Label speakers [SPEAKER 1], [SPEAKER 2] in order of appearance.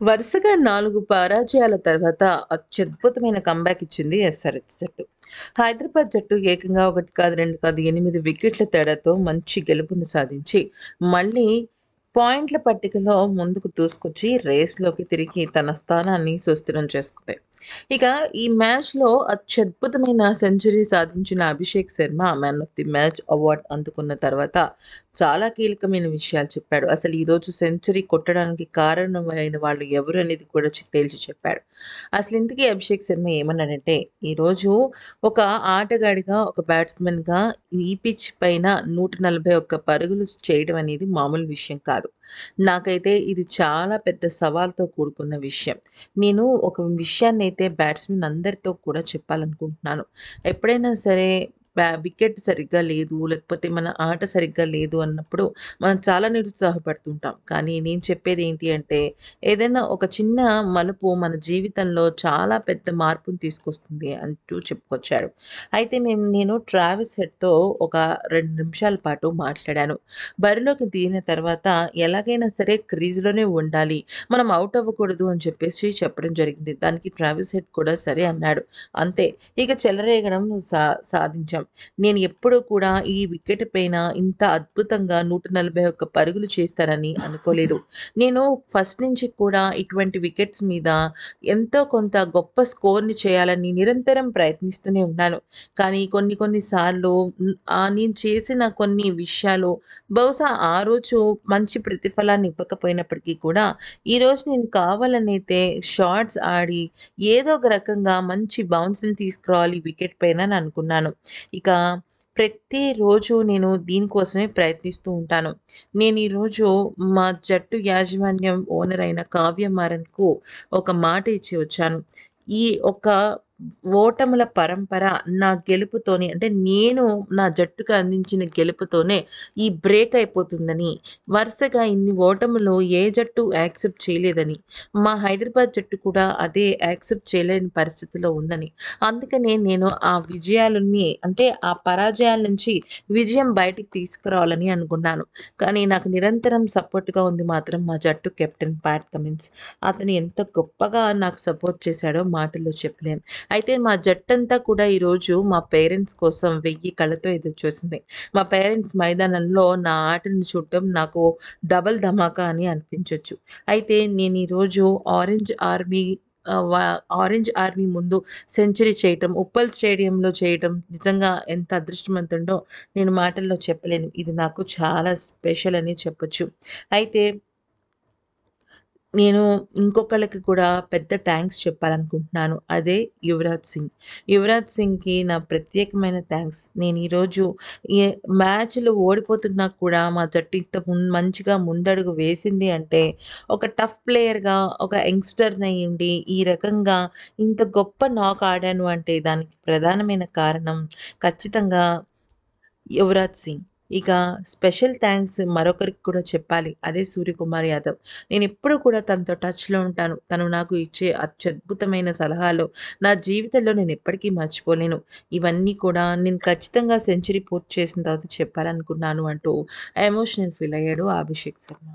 [SPEAKER 1] వరుసగా 4 పరాజయాల తర్వాత అత్యద్భుతమైన కమ్‌బ్యాక్ ఇచ్చింది ఎస్ఆర్‌హెచ్ జట్టు. హైదరాబాద్ జట్టు ఏకంగా 1 కాదు, 2 కాదు 8 వికెట్ల తేడాతో మంచి గెలుపుని సాధించి, మళ్ళీ పాయింట్ల పట్టికలో ముందుకు దూసుకొచ్చి రేస్‌లోకి తిరిగి తన స్థానాన్ని సుస్థిరం చేసుకుంది. ఇక ఈ మ్యాచ్‌లో అత్యద్భుతమైన సెంచరీ సాధించిన Abhishek Sharma man of the match award అందుకున్న తర్వాత చాలా కీలకమైన విషయాలు చెప్పాడు. అసలు ఈరోజు సెంచరీ కొట్టడానికి కారణమైన వాళ్ళు ఎవరు అనేది కూడా తేల్చి చెప్పాడు. అసలు ఇంతకీ అభిషేక్ శర్మ ఏమన్నాడంటే, ఈరోజు ఒక ఆటగాడిగా, ఒక బ్యాట్స్‌మెన్‌గా ఈ పిచ్ పైన 141 పరుగులు చేయడం అనేది మామూలు విషయం కాదు. నాకైతే ఇది చాలా పెద్ద సవాల్‌తో కూడుకున్న విషయం. నేను ఒక విషయాన్నైతే బ్యాట్స్‌మెన్ అందరితో కూడా చెప్పాలనుకుంటున్నాను. ఎప్పుడైనా సరే వికెట్ సరిగ్గా లేదు, లేకపోతే మన ఆట సరిగ్గా లేదు అన్నప్పుడు మనం చాలా నిరుత్సాహపడుతుంటాం. కానీ నేను చెప్పేదేంటి అంటే, ఏదైనా ఒక చిన్న మలుపు మన జీవితంలో చాలా పెద్ద మార్పుని తీసుకొస్తుంది అంటూ చెప్పుకొచ్చాడు. అయితే నేను ట్రావిస్ హెడ్‌తో ఒక 2 నిమిషాల పాటు మాట్లాడాను. బరిలోకి దిగిన తర్వాత ఎలాగైనా సరే క్రీజ్‌లోనే ఉండాలి. మనం ఔట్ అవ్వకూడదు అని చెప్పేసి చెప్పడం జరిగింది. దానికి ట్రావిస్ హెడ్ కూడా సరే అన్నాడు. అంతే. ఇక చెలరేగడం సాధించాం. నేను ఎప్పుడూ కూడా ఈ వికెట్ పైన ఇంత అద్భుతంగా 141 పరుగులు చేస్తానని అనుకోలేదు. నేను ఫస్ట్ నుంచి కూడా ఇటువంటి వికెట్స్ మీద ఎంతో కొంత గొప్ప స్కోర్‌ని చేయాలని నిరంతరం ప్రయత్నిస్తూనే ఉన్నాను. కానీ కొన్ని కొన్ని సార్లు నేను చేసిన కొన్ని విషయాలు బహుశా ఆ రోజు మంచి ప్రతిఫలాన్ని ఇవ్వకపోయినప్పటికీ కూడా, ఈరోజు నేను కావాలనైతే షాట్స్ ఆడి ఏదో ఒక రకంగా మంచి బౌన్స్‌ని తీసుకురావాలి వికెట్ పైన అని అనుకున్నాను. ఇక ప్రతిరోజు నేను దీనికోసమే ప్రయత్నిస్తూ ఉంటాను. నేను ఈరోజు మా జట్టు యాజమాన్యం ఓనర్ అయిన కావ్య మారన్‌కు ఒక మాట ఇచ్చి వచ్చాను. ఈ ఒక ఓటముల పరంపర నా గెలుపుతోనే, అంటే నేను నా జట్టుకు అందించిన గెలుపుతోనే ఈ బ్రేక్ అయిపోతుందని, వరుసగా ఇన్ని ఓటములు ఏ జట్టు యాక్సెప్ట్ చేయలేదని, మా హైదరాబాద్ జట్టు కూడా అదే యాక్సెప్ట్ చేయలేని పరిస్థితిలో ఉందని, అందుకనే నేను ఆ విజయాలని, అంటే ఆ పరాజయాల నుంచి విజయం బయటికి తీసుకురావాలని అనుకున్నాను. కానీ నాకు నిరంతరం సపోర్ట్‌గా ఉంది మాత్రం మా జట్టు కెప్టెన్ ప్యాట్ కమిన్స్. అతను ఎంత గొప్పగా నాకు సపోర్ట్ చేశాడో మాటల్లో చెప్పలేం. అయితే మా జట్టంతా కూడా ఈరోజు మా పేరెంట్స్ కోసం 1000 కళ్ళతో ఎదురు చూసింది. మా పేరెంట్స్ మైదానంలో నా ఆటను చూడటం నాకు డబుల్ ధమాకా అని అనిపించొచ్చు. అయితే నేను ఈరోజు ఆరెంజ్ ఆర్మీ ముందు సెంచరీ చేయటం, ఉప్పల్ స్టేడియంలో చేయటం నిజంగా ఎంత అదృష్టవంతుండో నేను మాటల్లో చెప్పలేను. ఇది నాకు చాలా స్పెషల్ అని చెప్పొచ్చు. అయితే నేను ఇంకొకళ్ళకి కూడా పెద్ద థాంక్స్ చెప్పాలనుకుంటున్నాను. అదే యువరాజ్ సింగ్. యువరాజ్ సింగ్‌కి నా ప్రత్యేకమైన థాంక్స్. నేను ఈరోజు ఏ మ్యాచ్‌లు ఓడిపోతున్నా కూడా మా జట్టు ఇంత మంచిగా ముందడుగు వేసింది అంటే, ఒక టఫ్ ప్లేయర్‌గా, ఒక యంగ్‌స్టర్‌నయ్యుండి ఈ రకంగా ఇంత గొప్ప నాక్ ఆడాను అంటే దానికి ప్రధానమైన కారణం ఖచ్చితంగా యువరాజ్ సింగ్. ఇక స్పెషల్ థాంక్స్ మరొకరికి కూడా చెప్పాలి. అదే సూర్యకుమార్ యాదవ్. నేనెప్పుడూ కూడా తనతో టచ్‌లో ఉంటాను. తను నాకు ఇచ్చే అత్యద్భుతమైన సలహాలు నా జీవితంలో నేనెప్పటికీ మర్చిపోలేను. ఇవన్నీ కూడా నేను ఖచ్చితంగా సెంచరీ పూర్తి చేసిన తర్వాత చెప్పాలనుకున్నాను అంటూ ఎమోషనల్ ఫీల్ అయ్యాడు అభిషేక్ శర్మ.